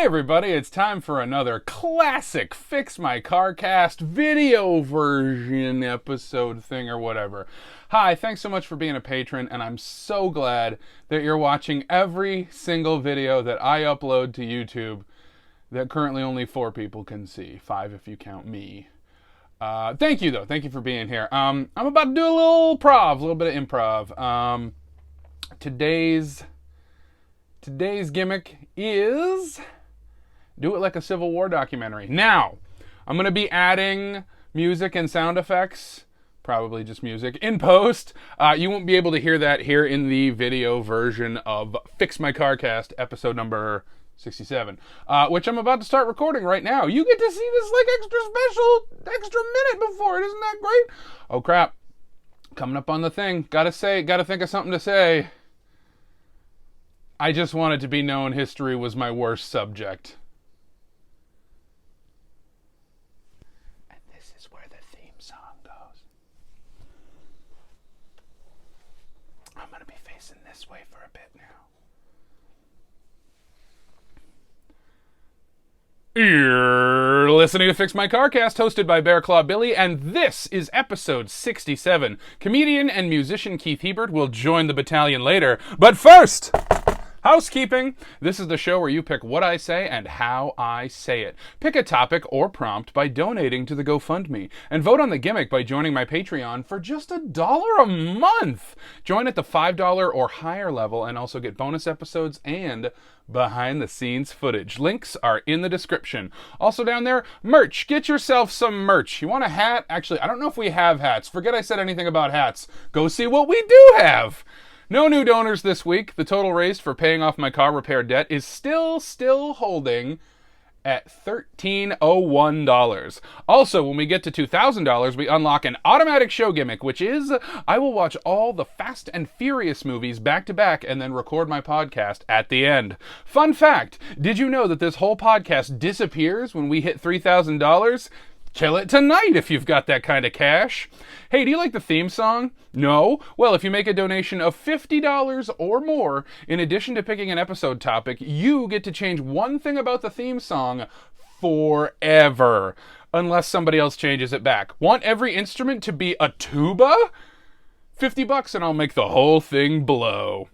Hey everybody, it's time for another classic Fix My Car Cast video version episode thing or whatever. Hi, thanks so much for being a patron, and I'm so glad that you're watching every single video that I upload to YouTube that currently only 4 people can see. 5 if you count me. Thank you though, thank you for being here. I'm about to do a little bit of improv. Today's gimmick is do it like a Civil War documentary. Now, I'm going to be adding music and sound effects, probably just music, in post. You won't be able to hear that here in the video version of Fix My Car Cast, episode number 67, which I'm about to start recording right now. You get to see this like extra minute before it. Isn't that great? Oh crap. Coming up on the thing. Gotta think of something to say. I just want it to be known history was my worst subject. And this is where the theme song goes. I'm going to be facing this way for a bit now. You're listening to Fix My Car Cast, hosted by Bear Claw Billy, and this is episode 67. Comedian and musician Keith Hebert will join the battalion later, but first, housekeeping. This is the show where you pick what I say and how I say it. Pick a topic or prompt by donating to the GoFundMe, and vote on the gimmick by joining my Patreon for just $1 a month. Join at the $5 or higher level and also get bonus episodes and behind-the-scenes footage. Links are in the description. Also down there, merch. Get yourself some merch. You want a hat? Actually, I don't know if we have hats. Forget I said anything about hats. Go see what we do have. No new donors this week. The total raised for paying off my car repair debt is still holding at $1,301. Also, when we get to $2,000, we unlock an automatic show gimmick, which is I will watch all the Fast and Furious movies back to back and then record my podcast at the end. Fun fact, did you know that this whole podcast disappears when we hit $3,000? Kill it tonight if you've got that kind of cash. Hey, do you like the theme song? No? Well, if you make a donation of $50 or more, in addition to picking an episode topic, you get to change one thing about the theme song forever. Unless somebody else changes it back. Want every instrument to be a tuba? $50 and I'll make the whole thing blow.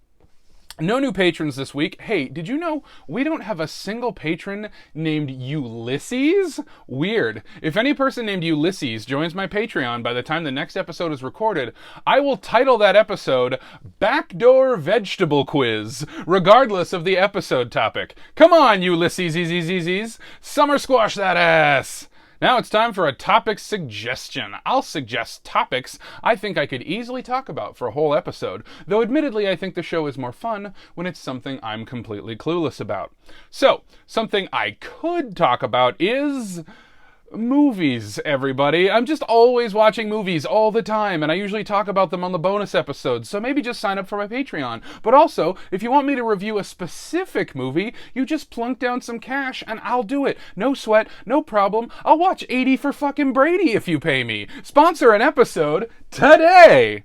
No new patrons this week. Hey, did you know we don't have a single patron named Ulysses? Weird. If any person named Ulysses joins my Patreon by the time the next episode is recorded, I will title that episode Backdoor Vegetable Quiz, regardless of the episode topic. Come on, Ulysses, summer squash that ass! Now it's time for a topic suggestion. I'll suggest topics I think I could easily talk about for a whole episode, though admittedly I think the show is more fun when it's something I'm completely clueless about. So, something I could talk about is movies, everybody. I'm just always watching movies all the time, and I usually talk about them on the bonus episodes, so maybe just sign up for my Patreon. But also, if you want me to review a specific movie, you just plunk down some cash and I'll do it. No sweat, no problem. I'll watch 80 for fucking Brady if you pay me. Sponsor an episode today!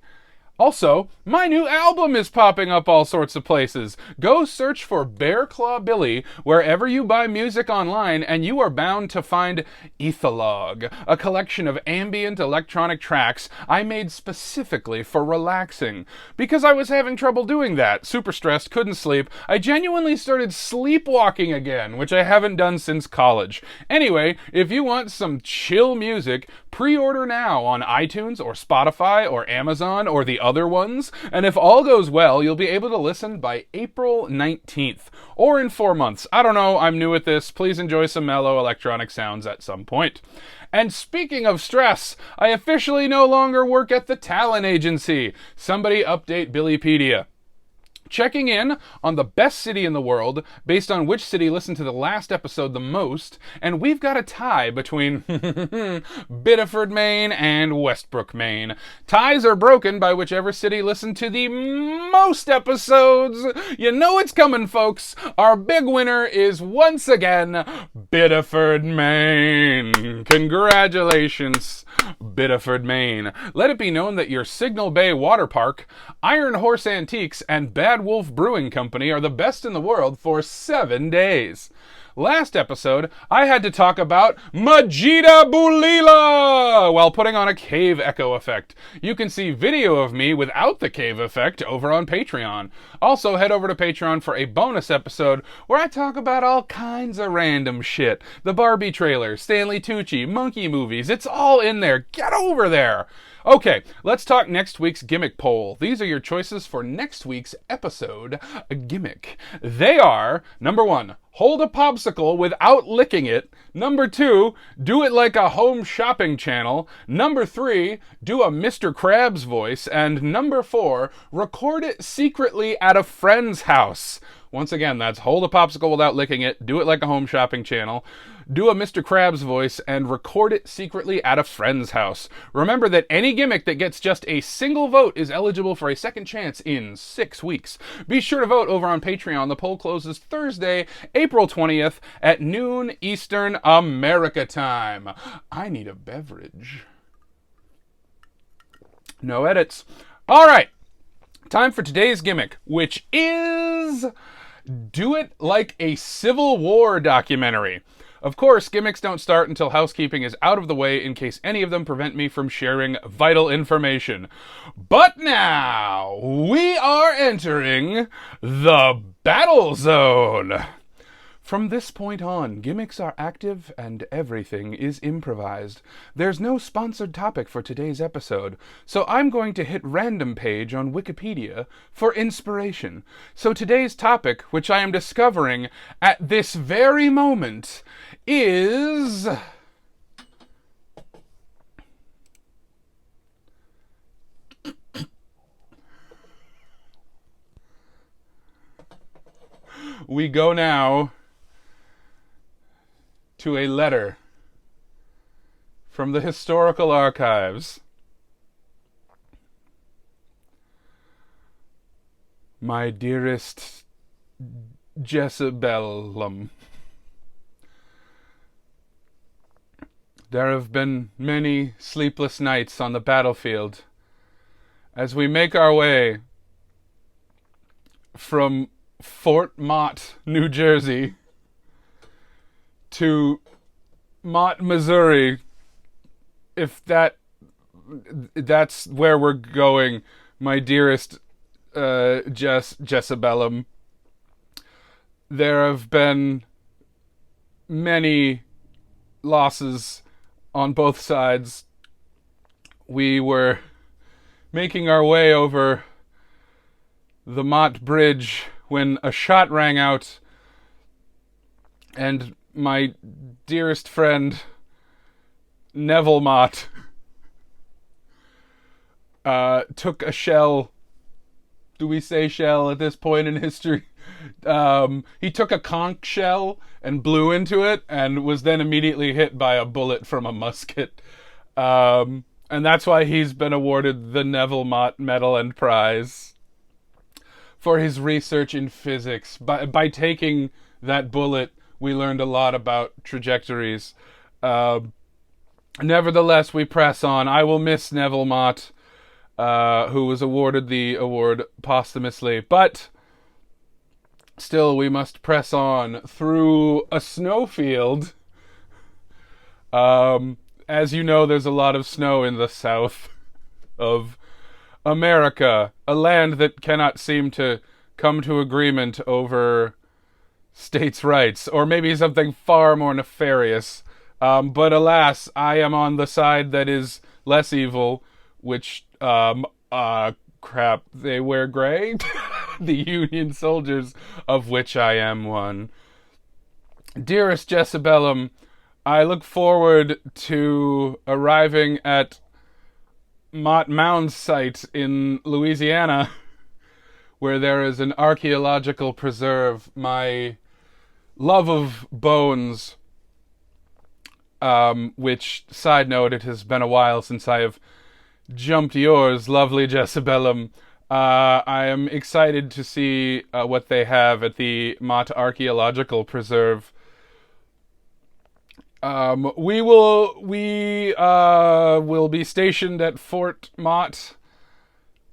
Also, my new album is popping up all sorts of places. Go search for Bear Claw Billy wherever you buy music online, and you are bound to find Ethalog, a collection of ambient electronic tracks I made specifically for relaxing. Because I was having trouble doing that, super stressed, couldn't sleep, I genuinely started sleepwalking again, which I haven't done since college. Anyway, if you want some chill music, pre-order now on iTunes or Spotify or Amazon or the other ones, and if all goes well, you'll be able to listen by April 19th, or in 4 months. I don't know, I'm new at this. Please enjoy some mellow electronic sounds at some point. And speaking of stress, I officially no longer work at the Talent Agency. Somebody update Billypedia. Checking in on the best city in the world based on which city listened to the last episode the most, and we've got a tie between Biddeford, Maine and Westbrook, Maine. Ties are broken by whichever city listened to the most episodes. You know it's coming, folks. Our big winner is once again Biddeford, Maine. Congratulations, Biddeford, Maine. Let it be known that your Signal Bay Water Park, Iron Horse Antiques, and Bad Bad Wolf Brewing Company are the best in the world for 7 days. Last episode, I had to talk about Majida Bulila while putting on a cave echo effect. You can see video of me without the cave effect over on Patreon. Also, head over to Patreon for a bonus episode where I talk about all kinds of random shit. The Barbie trailer, Stanley Tucci, monkey movies, it's all in there. Get over there! Okay, let's talk next week's gimmick poll. These are your choices for next week's episode gimmick. They are, number 1, hold a popsicle without licking it. Number 2, do it like a home shopping channel. Number 3, do a Mr. Krabs voice. And number 4, record it secretly at a friend's house. Once again, that's hold a popsicle without licking it, do it like a home shopping channel, do a Mr. Krabs voice, and record it secretly at a friend's house. Remember that any gimmick that gets just a single vote is eligible for a second chance in 6 weeks. Be sure to vote over on Patreon. The poll closes Thursday, April 20th at noon Eastern America time. I need a beverage. No edits. All right. Time for today's gimmick, which is do it like a Civil War documentary. Of course, gimmicks don't start until housekeeping is out of the way in case any of them prevent me from sharing vital information. But now, we are entering the Battle Zone. From this point on, gimmicks are active and everything is improvised. There's no sponsored topic for today's episode, so I'm going to hit random page on Wikipedia for inspiration. So today's topic, which I am discovering at this very moment, is we go now to a letter from the historical archives. My dearest Jezebelum, there have been many sleepless nights on the battlefield as we make our way from Fort Mott, New Jersey, to Mott, Missouri, if that's where we're going, my dearest Jezebelum. There have been many losses on both sides. We were making our way over the Mott Bridge when a shot rang out, and my dearest friend, Neville Mott, took a shell. Do we say shell at this point in history? He took a conch shell and blew into it and was then immediately hit by a bullet from a musket. And that's why he's been awarded the Neville Mott Medal and Prize for his research in physics. By taking that bullet, we learned a lot about trajectories. Nevertheless, we press on. I will miss Neville Mott, who was awarded the award posthumously. But still, we must press on through a snowfield. As you know, there's a lot of snow in the south of America, a land that cannot seem to come to agreement over states' rights, or maybe something far more nefarious. But alas, I am on the side that is less evil, which, crap, they wear gray? The Union soldiers, of which I am one. Dearest Jezebelum, I look forward to arriving at Mott Mound site in Louisiana, where there is an archaeological preserve. My love of bones, which, side note, it has been a while since I have jumped yours, lovely Jezebelum. I am excited to see what they have at the Mott Archaeological Preserve. We will be stationed at Fort Mott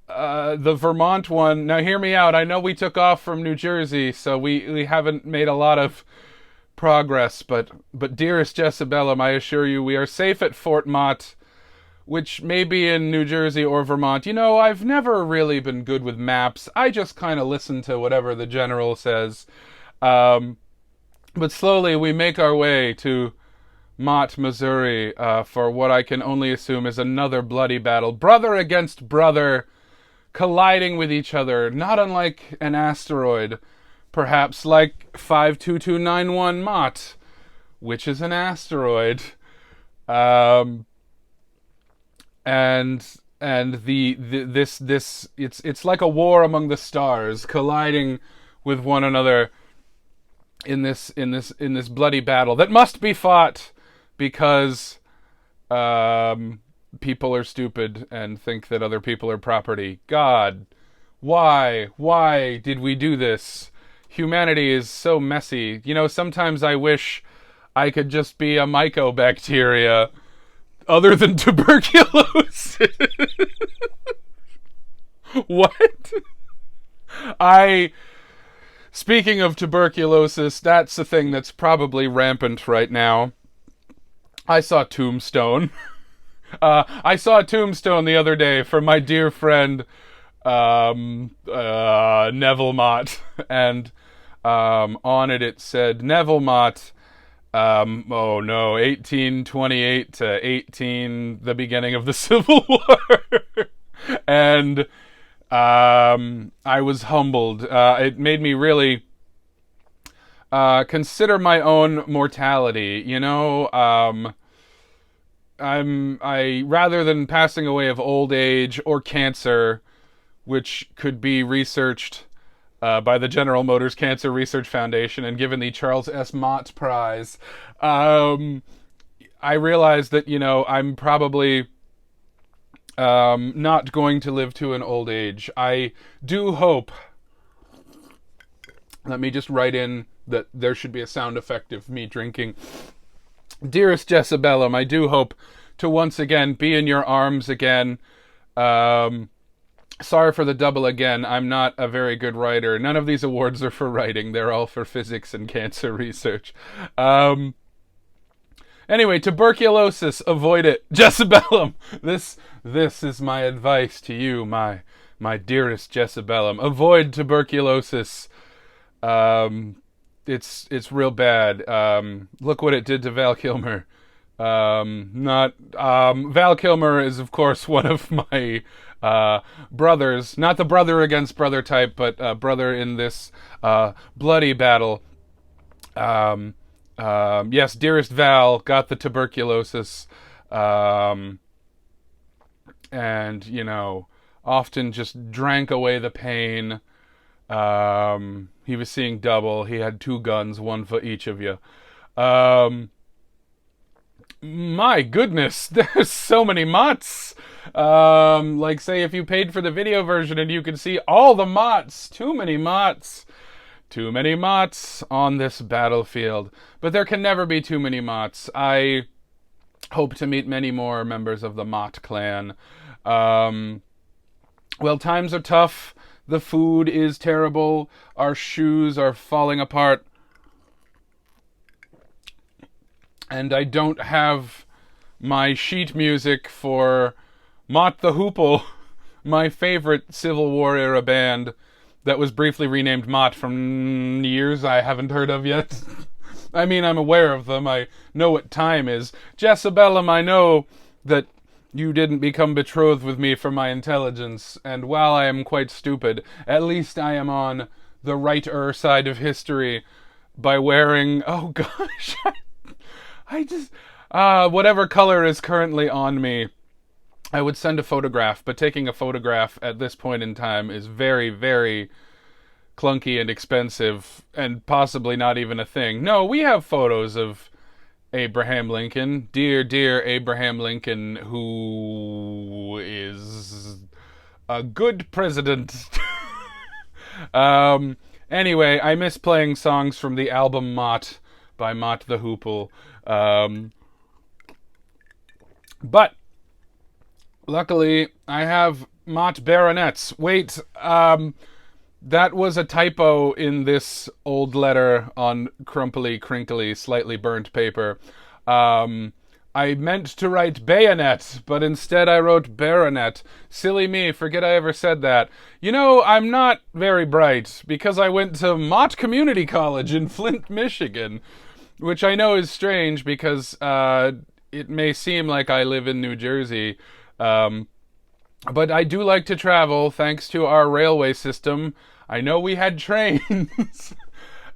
the Vermont one. Now, hear me out. I know we took off from New Jersey, so we haven't made a lot of progress. But dearest Jezebellum, I assure you, we are safe at Fort Mott, which may be in New Jersey or Vermont. You know, I've never really been good with maps. I just kind of listen to whatever the general says. But slowly we make our way to Mott, Missouri, for what I can only assume is another bloody battle. Brother against brother, colliding with each other, not unlike an asteroid, perhaps like 52291 Mott, which is an asteroid. And this it's like a war among the stars, colliding with one another in this bloody battle that must be fought because people are stupid and think that other people are property. God, why did we do this? Humanity is so messy. You know, sometimes I wish I could just be a mycobacteria other than tuberculosis. What? Speaking of tuberculosis, that's the thing that's probably rampant right now. I saw Tombstone. I saw Tombstone the other day for my dear friend Neville Mott, and on it said Neville Mott. 1828 to the beginning of the Civil War. And I was humbled. It made me really consider my own mortality. You know, I rather than passing away of old age or cancer, which could be researched by the General Motors Cancer Research Foundation and given the Charles S. Mott Prize, I realized that, you know, I'm probably not going to live to an old age. I do hope, let me just write in that there should be a sound effect of me drinking. Dearest Jezebellum, I do hope to once again be in your arms again. Sorry for the double again. I'm not a very good writer. None of these awards are for writing. They're all for physics and cancer research. Anyway, tuberculosis, avoid it. Jezebellum, this is my advice to you, my dearest Jezebellum. Avoid tuberculosis. It's real bad. Look what it did to Val Kilmer. Val Kilmer is, of course, one of my brothers, not the brother against brother type, but brother in this bloody battle. Yes, dearest Val got the tuberculosis, and, you know, often just drank away the pain. He was seeing double. He had 2 guns, one for each of you. My goodness, there's so many Motts. Like, say, if you paid for the video version and you could see all the Motts. Too many Motts. Too many Motts on this battlefield. But there can never be too many Motts. I hope to meet many more members of the Mott clan. Well, times are tough. The food is terrible. Our shoes are falling apart. And I don't have my sheet music for Mott the Hoople, my favorite Civil War era band that was briefly renamed Mott from years I haven't heard of yet. I mean, I'm aware of them. I know what time is. Jezebellum, I know that you didn't become betrothed with me for my intelligence, and while I am quite stupid, at least I am on the righter side of history by wearing... Oh, gosh... I just, whatever color is currently on me, I would send a photograph, but taking a photograph at this point in time is very, very clunky and expensive, and possibly not even a thing. No, we have photos of Abraham Lincoln, dear, dear Abraham Lincoln, who is a good president. Anyway, I miss playing songs from the album Mott by Mott the Hoople. But luckily, I have Mott baronets. Wait, that was a typo in this old letter on crumply, crinkly, slightly burnt paper. I meant to write bayonet, but instead I wrote baronet. Silly me, forget I ever said that. You know, I'm not very bright, because I went to Mott Community College in Flint, Michigan, which I know is strange because it may seem like I live in New Jersey. But I do like to travel thanks to our railway system. I know we had trains.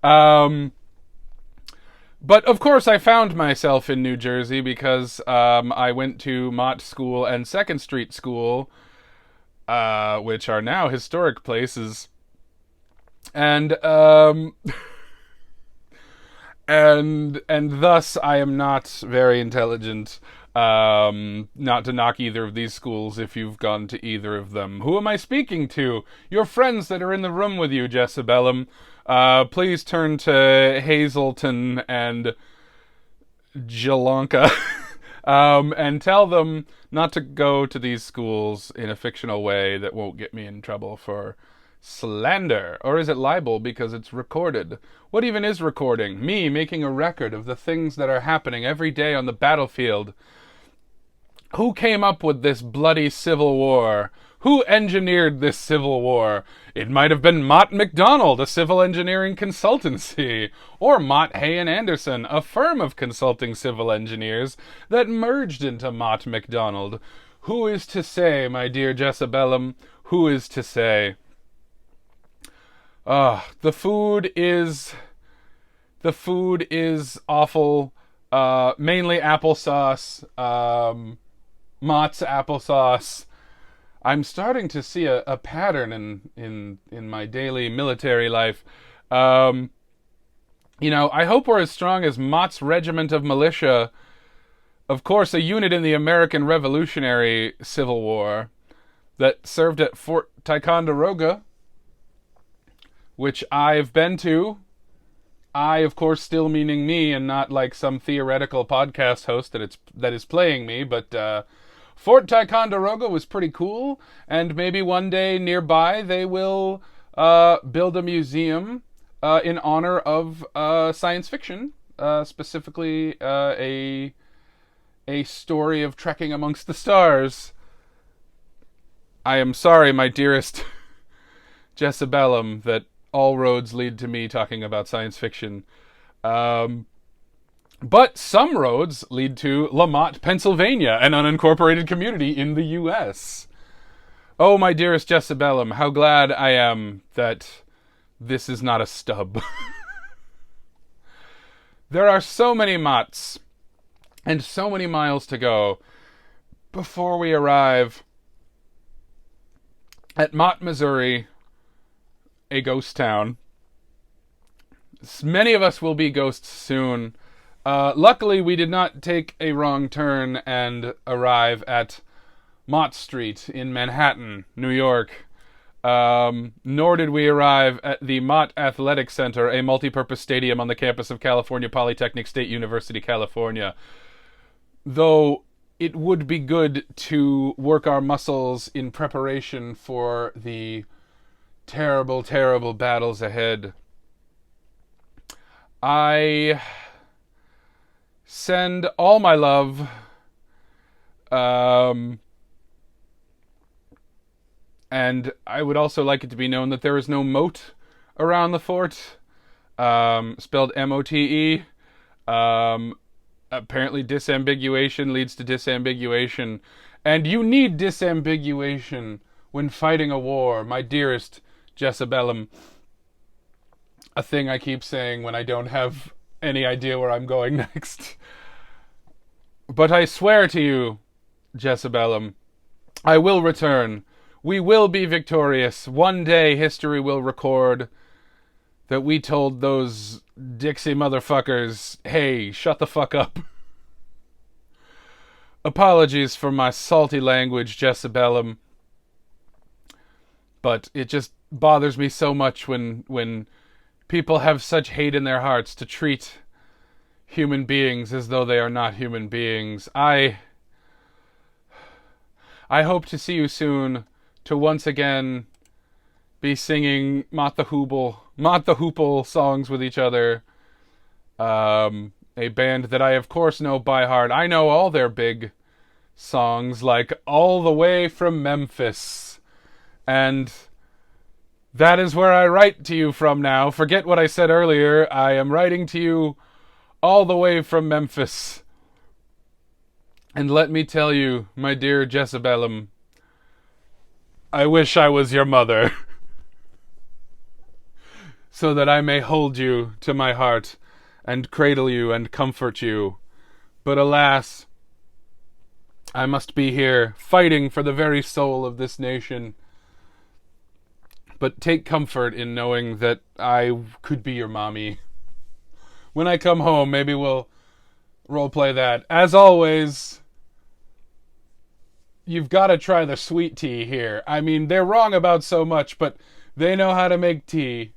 um, but of course, I found myself in New Jersey because I went to Mott School and Second Street School, which are now historic places. And and thus I am not very intelligent. Not to knock either of these schools if you've gone to either of them. Who am I speaking to? Your friends that are in the room with you, Jessabellum. Please turn to Hazelton and Jalanka, and tell them not to go to these schools in a fictional way that won't get me in trouble for slander. Or is it libel because it's recorded? What even is recording? Me making a record of the things that are happening every day on the battlefield. Who came up with this bloody civil war? Who engineered this civil war? It might have been Mott MacDonald, a civil engineering consultancy, or Mott Hay and Anderson, a firm of consulting civil engineers that merged into Mott MacDonald. Who is to say, my dear Jessabellum? Who is to say? The food is awful. Mainly applesauce. Mott's applesauce. I'm starting to see a pattern in my daily military life. You know, I hope we're as strong as Mott's Regiment of Militia. Of course, a unit in the American Revolutionary Civil War that served at Fort Ticonderoga, which I've been to. I, of course, still meaning me and not like some theoretical podcast host that is playing me, but Fort Ticonderoga was pretty cool, and maybe one day nearby they will build a museum in honor of science fiction, specifically a story of trekking amongst the stars. I am sorry, my dearest Jessabellum, that all roads lead to me talking about science fiction. But some roads lead to Lamont, Pennsylvania, an unincorporated community in the U.S. Oh, my dearest Jessabellum, how glad I am that this is not a stub. There are so many Motts and so many miles to go before we arrive at Mott, Missouri, a ghost town. Many of us will be ghosts soon. Luckily, we did not take a wrong turn and arrive at Mott Street in Manhattan, New York. Nor did we arrive at the Mott Athletic Center, a multi-purpose stadium on the campus of California Polytechnic State University, California. Though it would be good to work our muscles in preparation for the terrible, terrible battles ahead. I send all my love and I would also like it to be known that there is no moat around the fort, spelled M-O-T-E. Apparently disambiguation leads to disambiguation, and you need disambiguation when fighting a war, my dearest Jessabellum. A thing I keep saying when I don't have any idea where I'm going next. But I swear to you, Jessabellum, I will return. We will be victorious. One day history will record that we told those Dixie motherfuckers, hey, shut the fuck up. Apologies for my salty language, Jessabellum. But it just bothers me so much when people have such hate in their hearts to treat human beings as though they are not human beings. I hope to see you soon, to once again be singing Mott the Hoople songs with each other. A band that I, of course, know by heart. I know all their big songs, like All the Way from Memphis. And that is where I write to you from now. Forget what I said earlier. I am writing to you all the way from Memphis. And let me tell you, my dear Jezebelum, I wish I was your mother, so that I may hold you to my heart and cradle you and comfort you. But alas, I must be here, fighting for the very soul of this nation. But take comfort in knowing that I could be your mommy. When I come home, maybe we'll roleplay that. As always, you've got to try the sweet tea here. I mean, they're wrong about so much, but they know how to make tea.